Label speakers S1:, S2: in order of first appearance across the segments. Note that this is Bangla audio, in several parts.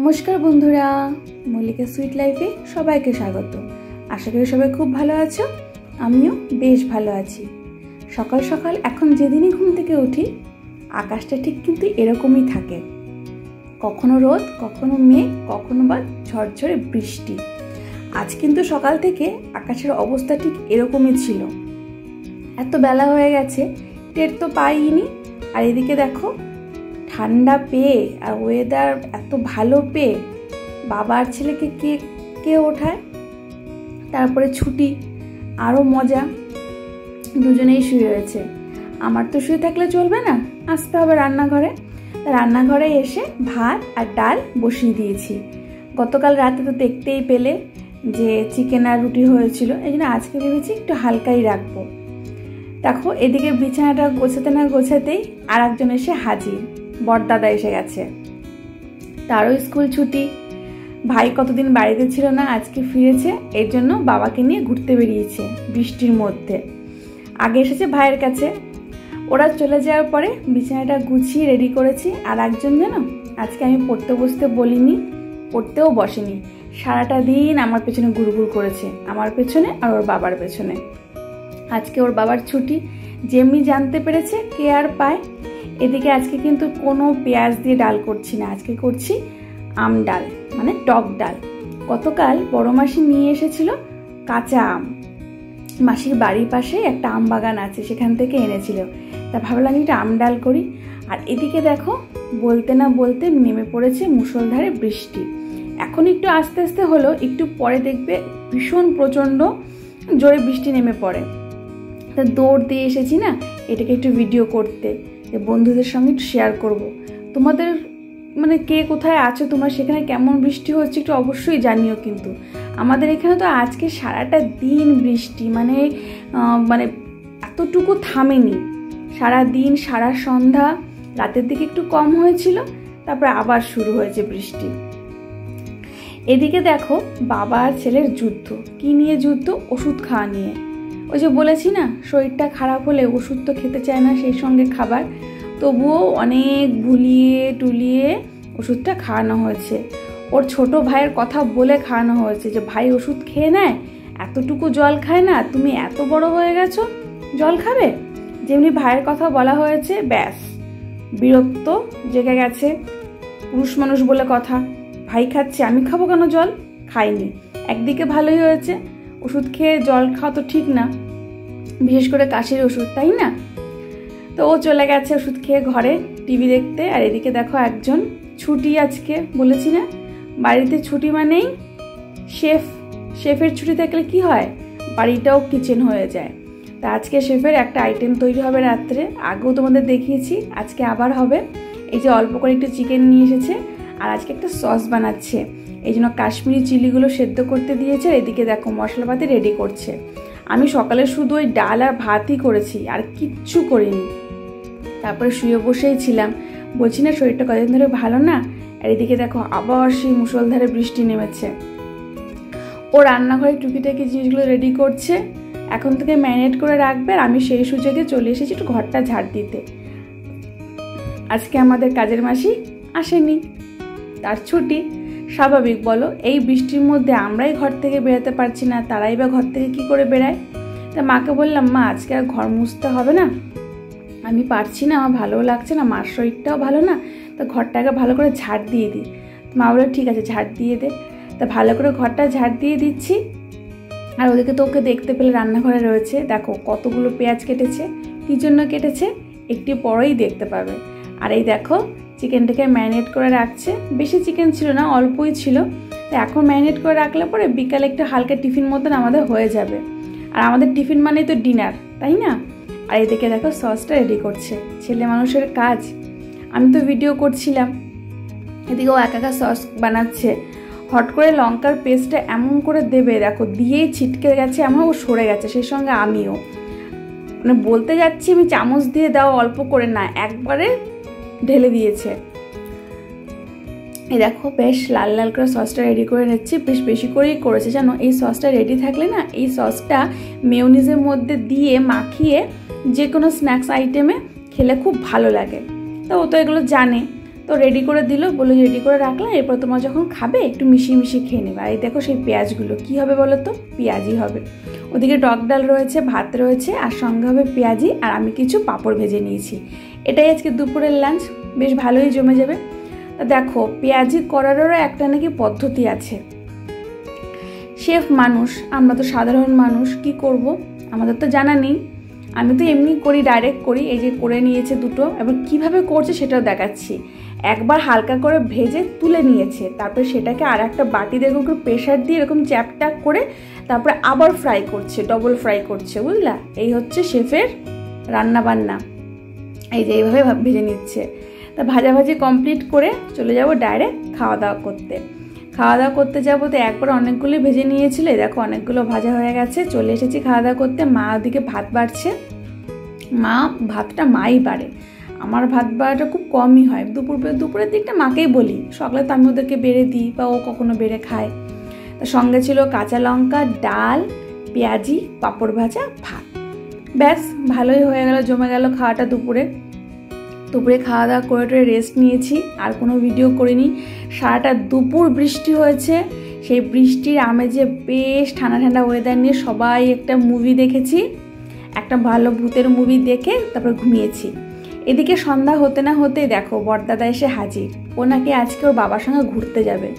S1: নমস্কার বন্ধুরা, মল্লিকা সুইট লাইফে সবাইকে স্বাগত। আশা করি সবাই খুব ভালো আছো, আমিও বেশ ভালো আছি। সকাল সকাল এখন যেদিনই ঘুম থেকে উঠি আকাশটা ঠিক কিন্তু এরকমই থাকে, কখনো রোদ, কখনো মেঘ, কখনো বা ঝরঝরে বৃষ্টি। আজ কিন্তু সকাল থেকে আকাশের অবস্থা ঠিক এরকমই ছিল। এত বেলা হয়ে গেছে টের তো পাইনি। আর এদিকে দেখো ঠান্ডা পেয়ে আর ওয়েদার এত ভালো পেয়ে বাবার ছেলেকে কে কে ওঠায়, তারপরে ছুটি, আরও মজা, দুজনেই শুয়ে রয়েছে। আমার তো শুয়ে থাকলে চলবে না, আসতে হবে রান্নাঘরে। রান্নাঘরে এসে ভাত আর ডাল বসিয়ে দিয়েছি। গতকাল রাতে তো দেখতেই পেলে যে চিকেন আর রুটি হয়েছিল, এই জন্য আজকে ভেবেছি একটু হালকাই রাখবো। দেখো এদিকে বিছানাটা গোছাতে না গোছাতেই আর একজন এসে হাজির, বড়দাদা এসে গেছে। তারও স্কুল ছুটি, ভাই কতদিন বাড়িতে ছিল না, আজকে ফিরেছে, এর জন্য বাবাকে নিয়ে ঘুরতে বেরিয়েছে বৃষ্টির মধ্যে। আগে এসেছে ভাইয়ের কাছে। ওরা চলে যাওয়ার পরে বিছানাটা গুছিয়ে রেডি করেছি। আর একজন যেন আজকে আমি পড়তে বসতে বলিনি, পড়তেও বসেনি, সারাটা দিন আমার পেছনে গুড়গুড় করেছে, আমার পেছনে আর ওর বাবার পেছনে। আজকে ওর বাবার ছুটি, যেমনি জানতে পেরেছে কে আর পায়। এদিকে আজকে কিন্তু কোনো পেঁয়াজ দিয়ে ডাল করছি না, আজকে করছি আম ডাল, মানে টক ডাল। গতকাল বড় মাসি নিয়ে এসেছিল কাঁচা আম, মাসির বাড়ির পাশে একটা আম বাগান আছে, সেখান থেকে এনেছিল। তা ভাবলাম এটা আম ডাল করি। আর এদিকে দেখো বলতে না বলতে নেমে পড়েছে মুষলধারে বৃষ্টি। এখন একটু আস্তে আস্তে হলো, একটু পরে দেখবে ভীষণ প্রচণ্ড জোরে বৃষ্টি নেমে পড়ে। তা দৌড় দিয়ে এসেছি না এটাকে একটু ভিডিও করতে, বন্ধুদের সঙ্গে একটু শেয়ার করব। তোমাদের মানে কে কোথায় আছো, তোমরা সেখানে কেমন বৃষ্টি হচ্ছে একটু অবশ্যই জানিও। কিন্তু আমাদের এখানে তো আজকে সারাটা দিন বৃষ্টি, মানে এতটুকু থামেনি। সারা দিন, সারা সন্ধ্যা, রাতের দিকে একটু কম হয়েছিল, তারপরে আবার শুরু হয়েছে বৃষ্টি। এদিকে দেখো বাবা আর ছেলের যুদ্ধ। কি নিয়ে যুদ্ধ? ওষুধ খাওয়া নিয়ে। ওই যে বলেছি না, শরীরটা খারাপ হলে ওষুধ তো খেতে চায় না, সেই সঙ্গে খাবার, তবুও অনেক ভুলিয়ে টুলিয়ে ওষুধটা খাওয়ানো হয়েছে। ওর ছোট ভাইয়ের কথা বলে খাওয়ানো হয়েছে যে ভাই ওষুধ খেয়ে নেয়, এতটুকু জল খায় না, তুমি এত বড় হয়ে গেছো জল খাবে। যেমনি ভাইয়ের কথা বলা হয়েছে, ব্যাস বিরক্ত জেগে গেছে। পুরুষ মানুষ বলে কথা, ভাই খাচ্ছে আমি খাবো কেন জল? খাইনি। একদিকে ভালোই হয়েছে, ওষুধ খেয়ে জল খাওয়া তো ঠিক না, বিশেষ করে কাশির ওষুধ, তাই না? তো ও চলে গেছে ওষুধ খেয়ে ঘরে টিভি দেখতে। আর এদিকে দেখো একজন ছুটি, আজকে বলেছি না বাড়িতে ছুটি মানেই শেফের ছুটি থাকলে কি হয়, বাড়িটাও কিচেন হয়ে যায়। তা আজকে শেফের একটা আইটেম তৈরি হবে রাত্রে, আগেও তোমাদের দেখিয়েছি, আজকে আবার হবে। এই যে অল্প করে একটু চিকেন নিয়ে এসেছে, আর আজকে একটা সস বানাচ্ছে, এই জন্য কাশ্মীরি চিলিগুলো সেদ্ধ করতে দিয়েছে। এদিকে দেখো মশলাপাতি রেডি করছে। আমি সকালে শুধু ওই ডাল আর ভাতই করেছি, আর কিচ্ছু করিনি। তারপরে শুয়ে বসেই ছিলাম, বলছি না শরীরটা কদিন ধরে ভালো না। আর এদিকে দেখো আবার সেই মুষলধারে বৃষ্টি নেমেছে। ও রান্নাঘরে টুকিটাকি জিনিসগুলো রেডি করছে, এখন থেকে ম্যারিনেট করে রাখবে। আর আমি সেই সুযোগে চলে এসেছি একটু ঘরটা ঝাড় দিতে। আজকে আমাদের কাজের মাসি আসেনি, তার ছুটি। স্বাভাবিক বলো, এই বৃষ্টির মধ্যে আমরাই ঘর থেকে বেরোতে পারছি না, তারাই বা ঘর থেকে কি করে বেরায়। তা মাকে বললাম, মা আজকে আর ঘর মুছতে হবে না, আমি পারছি না, আমার ভালোও লাগছে না, মার শরীরটাও ভালো না, তা ঘরটাকে ভালো করে ঝাড় দিয়ে দিই। মা বললো ঠিক আছে ঝাড় দিয়ে দে। তা ভালো করে ঘরটা ঝাড় দিয়ে দিচ্ছি। আর ওদিকে তো ওকে দেখতে পেলে রান্নাঘরে রয়েছে, দেখো কতগুলো পেঁয়াজ কেটেছে, কী জন্য কেটেছে একটু পরেই দেখতে পাবে। আর এই দেখো চিকেনটাকে ম্যারিনেট করে রাখছে, বেশি চিকেন ছিল না, অল্পই ছিল। তো এখন ম্যারিনেট করে রাখলে পরে বিকালে একটু হালকা টিফিন মতন আমাদের হয়ে যাবে। আর আমাদের টিফিন মানেই তো ডিনার, তাই না? আর এদিকে দেখো সসটা রেডি করছে, ছেলে মানুষের কাজ। আমি তো ভিডিও করছিলাম, এদিকে ও একা সস বানাচ্ছে। হট করে লঙ্কার পেস্টটা এমন করে দেবে, দেখো দিয়েই ছিটকে গেছে, এমন ও সরে গেছে, সেই সঙ্গে আমিও মানে বলতে যাচ্ছি আমি চামচ দিয়ে দাও, অল্প করে না, একবারে ঢেলে দিয়েছে। এই দেখো বেশ লাল লাল করে সসটা রেডি করে নিচ্ছি, বেশ বেশি করেই করেছে জানো। এই সসটা রেডি থাকলে না, এই সসটা মেয়োনিজের মধ্যে দিয়ে মাখিয়ে যে কোনো স্ন্যাক্স আইটেমে খেলে খুব ভালো লাগে। তো ও তো এগুলো জানে, তো রেডি করে দিল, বলে রেডি করে রাখলাম, এরপর তোমার যখন খাবে একটু মিশিয়ে মিশিয়ে খেয়ে নেবে। আর এই দেখো সেই পেঁয়াজগুলো কী হবে বলো তো, পেঁয়াজি হবে। ওদিকে টক ডাল রয়েছে, ভাত রয়েছে, আর সঙ্গে হবে পেঁয়াজি, আর আমি কিছু পাঁপড় ভেজে নিয়েছি। এটাই আজকে দুপুরের লাঞ্চ, বেশ ভালোই জমে যাবে। তা দেখো পেঁয়াজি করারও একটা নাকি পদ্ধতি আছে। শেফ মানুষ, আমরা তো সাধারণ মানুষ, কি করব, আমাদের তো জানা নেই। আমি তো এমনি করি, ডাইরেক্ট করি। এই যে করে নিয়েছে দুটো, এবার কিভাবে করছে সেটাও দেখাচ্ছি। একবার হালকা করে ভেজে তুলে নিয়েছে, তারপরে সেটাকে আর একটা বাটি দেখো একটু প্রেশার দিয়ে এরকম চ্যাপটাক করে তারপরে আবার ফ্রাই করছে, ডবল ফ্রাই করছে, বুঝলা? এই হচ্ছে শেফের রান্না বান্না। এই যে এইভাবে ভেজে নিচ্ছে। তা ভাজাভাজি কমপ্লিট করে চলে যাব ডাইরেক্ট খাওয়া দাওয়া করতে। খাওয়া দাওয়া করতে যাবো, তো একবার অনেকগুলো ভেজে নিয়েছিল, দেখো অনেকগুলো ভাজা হয়ে গেছে। চলে এসেছি খাওয়া দাওয়া করতে। মা ওদিকে ভাত বাড়ছে। মা ভাতটা মাই বাড়ে, আমার ভাত বাড়াটা খুব কমই হয়। দুপুরের দিকটা মাকেই বলি, সকালে তো আমি ওদেরকে বেড়ে দিই বা ও কখনো বেড়ে খায়। তার সঙ্গে ছিল কাঁচা লঙ্কা, ডাল, পেঁয়াজি, পাঁপড় ভাজা, ভাত। ব্যাস ভালোই হয়ে গেল, জমে গেল খাওয়াটা। দুপুরে খাওয়া দাওয়া করে রেস্ট নিয়েছি, আর কোনো ভিডিও করিনি। সারাটা দুপুর বৃষ্টি হয়েছে, সেই বৃষ্টির আমেজে বেশ ঠান্ডা ঠান্ডা ওয়েদার নিয়ে সবাই একটা মুভি দেখেছি, একটা ভালো ভূতের মুভি দেখে তারপর ঘুমিয়েছি। এদিকে সন্ধ্যা হতে না হতেই দেখো বড়দাদা এসে হাজির। ও নাকি আজকে ওর বাবার সঙ্গে ঘুরতে যাবে,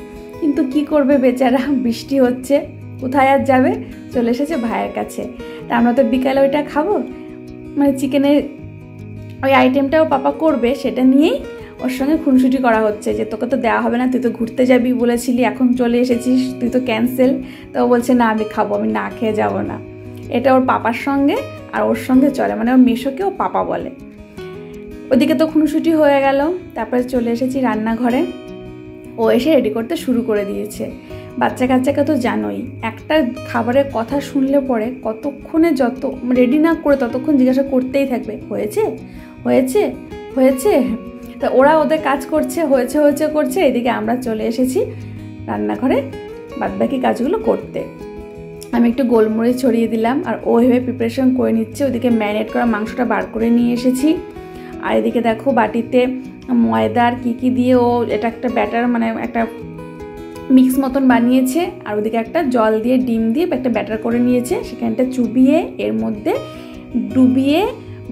S1: কিন্তু কি করবে বেচারা, বৃষ্টি হচ্ছে, কোথায় আর যাবে। চলে এসেছে ভাইয়ের কাছে। তা আমরা তো বিকালে ওইটা খাবো, মানে চিকেনের ওই আইটেমটাও পাপা করবে, সেটা নিয়েই ওর সঙ্গে খুনসুটি করা হচ্ছে যে তোকে তো দেওয়া হবে না, তুই তো ঘুরতে যাবি বলেছিলি, এখন চলে এসেছিস, তুই তো ক্যান্সেল। তো ও বলছে না আমি খাবো, আমি না খেয়ে যাব না। এটা ওর পাপার সঙ্গে আর ওর সঙ্গে চলে, মানে ওর মেশোকে ও পাপা বলে। ওদিকে তো খুনসুটি হয়ে গেল, তারপরে চলে এসেছি রান্নাঘরে। ও এসে রেডি করতে শুরু করে দিয়েছে। বাচ্চা কাচ্চাকে তো জানোই, একটা খাবারের কথা শুনলে পরে কতক্ষণে যত রেডি না করে ততক্ষণ জিজ্ঞাসা করতেই থাকবে, হয়েছে হয়েছে হয়েছে। তা ওরা ওদের কাজ করছে, হয়েছে হয়েছে করছে, এদিকে আমরা চলে এসেছি রান্নাঘরে বাদবাকি কাজগুলো করতে। আমি একটু গোলমরিচ ছড়িয়ে দিলাম, আর ও এভাবে প্রিপারেশন করে নিচ্ছে। ওদিকে ম্যারিনেট করা মাংসটা বার করে নিয়ে এসেছি। আর এদিকে দেখো বাটিতে ময়দার কি দিয়ে ও এটা একটা ব্যাটার, মানে একটা মিক্স মতন বানিয়েছে। আর ওদিকে একটা জল দিয়ে ডিম দিয়ে একটা ব্যাটার করে নিয়েছে, সেখানটা চুবিয়ে এর মধ্যে ডুবিয়ে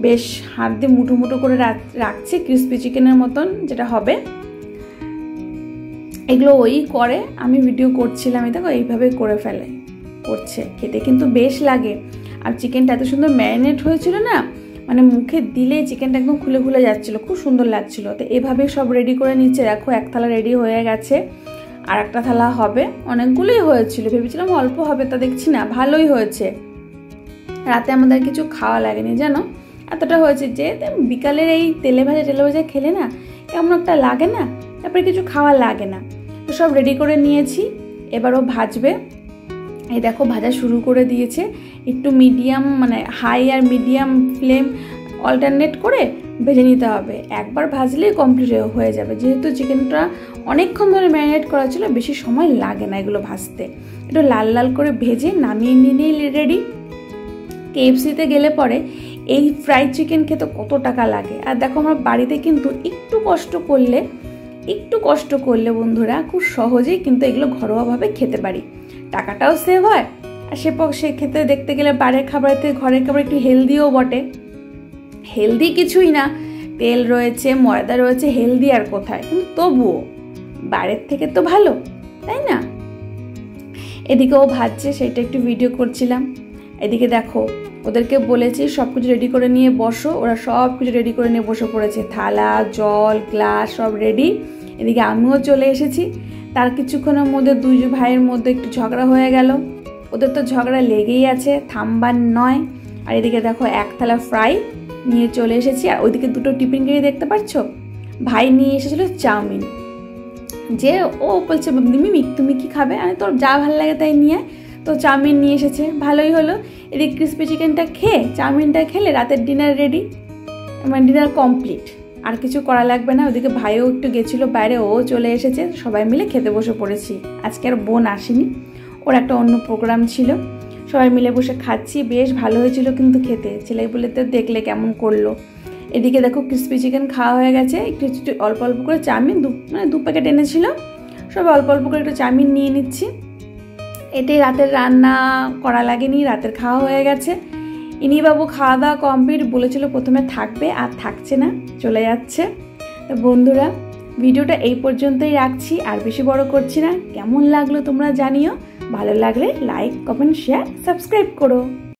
S1: বেশ হাত দিয়ে মুঠো মুঠো করে রাখছে, ক্রিসপি চিকেনের মতন যেটা হবে। এগুলো ওই করে, আমি ভিডিও করছিলাম, এই দেখো এইভাবে করে ফেলে করছে। খেতে কিন্তু বেশ লাগে। আর চিকেনটা এত সুন্দর ম্যারিনেট হয়েছিল না, মানে মুখে দিলে চিকেনটা একদম খুলে খুলে যাচ্ছিল, খুব সুন্দর লাগছিল। তো এভাবে সব রেডি করে নিচ্ছে। দেখো এক থালা রেডি হয়ে গেছে, আর একটা থালা হবে। অনেকগুলোই হয়েছিল, ভেবেছিলাম অল্প হবে, তা দেখছি না ভালোই হয়েছে। রাতে আমাদের কিছু খাওয়া লাগেনি জানো, এতটা হয়েছে যে বিকালের এই তেলে ভাজা খেলে না কেমন একটা লাগে না, তারপরে কিছু খাওয়া লাগে না। তো সব রেডি করে নিয়েছি, এবারও ভাজবে। এই দেখো ভাজা শুরু করে দিয়েছে, একটু মিডিয়াম মানে হাই আর মিডিয়াম ফ্লেম অল্টারনেট করে ভেজে নিতে হবে। একবার ভাজলেই কমপ্লিট হয়ে যাবে, যেহেতু চিকেনটা অনেকক্ষণ ধরে ম্যারিনেট করা ছিল, বেশি সময় লাগে না এগুলো ভাজতে। একটু লাল লাল করে ভেজে নামিয়ে নিলেই রেডি। KFC-তে গেলে পরে এই ফ্রাইড চিকেন খেতে কত টাকা লাগে। আর দেখো আমরা বাড়িতে কিন্তু একটু কষ্ট করলে বন্ধুরা খুব সহজেই কিন্তু এগুলো ঘরোয়াভাবে খেতে পারি, টাকাটাও সেভ হয়। আর সে খেতে দেখতে গেলে বাইরের খাবারের থেকে ঘরের খাবার একটু হেলদিও বটে। হেলদি কিছুই না, তেল রয়েছে, ময়দা রয়েছে, হেলদি আর কোথায়, কিন্তু তবুও বাইরের থেকে তো ভালো, তাই না? এদিকে ও ভাজছে, সেটা একটু ভিডিও করছিলাম। এদিকে দেখো ওদেরকে বলেছি সব কিছু রেডি করে নিয়ে বসো, ওরা সব কিছু রেডি করে নিয়ে বসে পড়েছে, থালা, জল, গ্লাস সব রেডি। এদিকে আমিও চলে এসেছি। তার কিছুক্ষণের মধ্যে দুই ভাইয়ের মধ্যে একটু ঝগড়া হয়ে গেল। ওদের তো ঝগড়া লেগেই আছে, থামবার নয়। আর এদিকে দেখো এক থালা ফ্রাই নিয়ে চলে এসেছি। আর ওইদিকে দুটো টিফিন কেড়ে দেখতে পাচ্ছ, ভাই নিয়ে এসেছিল চাউমিন। যে ও বলছে মিমি তুমি কি খাবে, আমি তোর যা ভালো লাগে তাই নিয়ে, তো চাউমিন নিয়ে এসেছে, ভালোই হলো। এদিকে ক্রিসপি চিকেনটা খেয়ে চাউমিনটা খেলে রাতের ডিনার রেডি, মানে ডিনার কমপ্লিট, আর কিছু করা লাগবে না। ওদিকে ভাইও একটু গেছিলো বাইরে, ও চলে এসেছে, সবাই মিলে খেতে বসে পড়েছি। আজকে আর বোন আসেনি, ওর একটা অন্য প্রোগ্রাম ছিল, সবাই মিলে বসে খাচ্ছি। বেশ ভালো হয়েছিল কিন্তু খেতে, ছেলে বলে তো দেখলে কেমন করলো। এদিকে দেখো ক্রিস্পি চিকেন খাওয়া হয়ে গেছে, একটু একটু অল্প অল্প করে চাউমিন মানে 2 প্যাকেট এনেছিল, সব অল্প অল্প করে একটু চাউমিন নিয়ে নিচ্ছি। এটাই রাতের রান্না করা লাগেনি, রাতের খাওয়া হয়ে গেছে। ইনি বাবু খাওয়া দাওয়া কমপ্লিট, বলেছিল প্রথমে থাকবে আর থাকছে না, চলে যাচ্ছে। তো বন্ধুরা ভিডিওটা এই পর্যন্তই রাখছি, আর বেশি বড় করছি না। কেমন লাগলো তোমরা জানিও, ভালো লাগলে লাইক কমেন্ট শেয়ার সাবস্ক্রাইব করো।